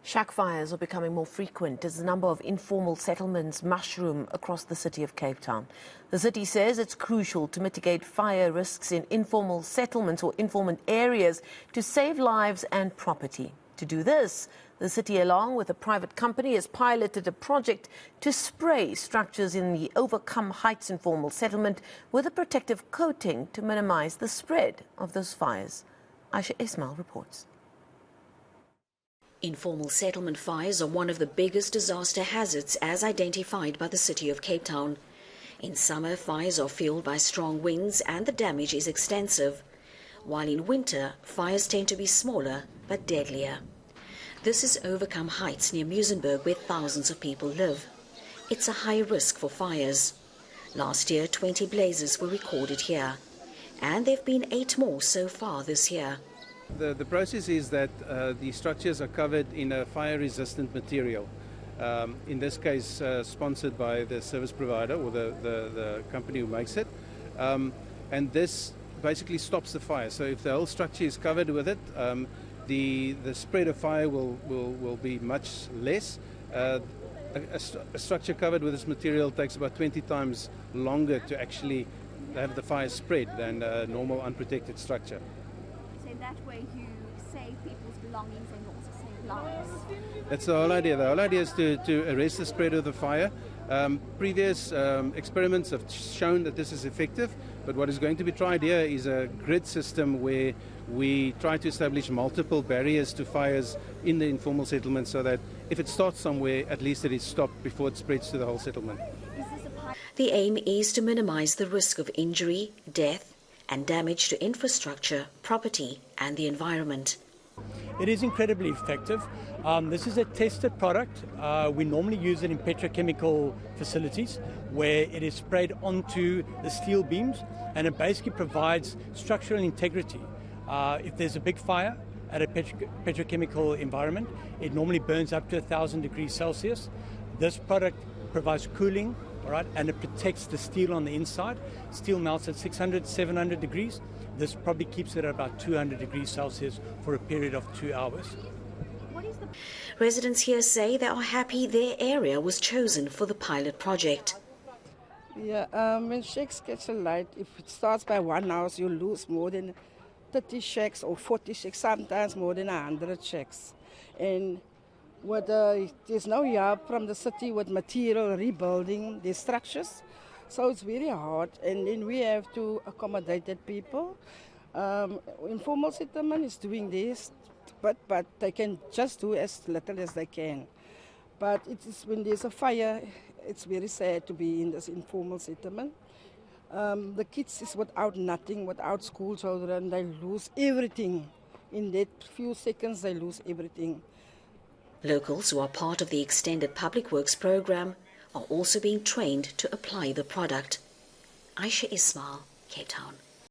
Shack fires are becoming more frequent as the number of informal settlements mushroom across the city of Cape Town. The city says it's crucial to mitigate fire risks in informal settlements or informal areas to save lives and property. To do this, the city, along with a private company, has piloted a project to spray structures in the Overcome Heights Informal Settlement with a protective coating to minimize the spread of those fires. Ayesha Ismail reports. Informal settlement fires are one of the biggest disaster hazards as identified by the city of Cape Town. In summer, fires are fueled by strong winds and the damage is extensive, while in winter, fires tend to be smaller but deadlier. This is Overcome Heights near Muizenberg, where thousands of people live. It's a high risk for fires. Last year, 20 blazes were recorded here, and there have been 8 more so far this year. The process is that the structures are covered in a fire-resistant material, in this case sponsored by the service provider or the company who makes it, and this basically stops the fire. So if the whole structure is covered with it, the spread of fire will be much less. A structure covered with this material takes about 20 times longer to actually have the fire spread than a normal unprotected structure. So in that way you save people's belongings and also save lives. That's the whole idea. The whole idea is to arrest the spread of the fire. Previous experiments have shown that this is effective, but what is going to be tried here is a grid system where we try to establish multiple barriers to fires in the informal settlement so that if it starts somewhere, at least it is stopped before it spreads to the whole settlement. The aim is to minimize the risk of injury, death, and damage to infrastructure, property, and the environment. It is incredibly effective. This is a tested product. We normally use it in petrochemical facilities where it is sprayed onto the steel beams and it basically provides structural integrity. If there's a big fire at a petrochemical environment, it normally burns up to 1,000 degrees Celsius. This product provides cooling, all right, and it protects the steel on the inside. Steel melts at 600, 700 degrees. This probably keeps it at about 200 degrees Celsius for a period of 2 hours. Residents here say they are happy their area was chosen for the pilot project. Yeah, when shacks catch a light, if it starts by 1 house, you lose more than 30 shacks or 40 shacks, sometimes more than 100 shacks. And there's no help from the city with material rebuilding the structures. So it's very hard, and then we have to accommodate that people. Informal settlement is doing this, but they can just do as little as they can. But it is when there's a fire, it's very sad to be in this informal settlement. The kids is without nothing, without school children, they lose everything. In that few seconds, they lose everything. Locals who are part of the extended public works program are also being trained to apply the product. Ayesha Ismail, Cape Town.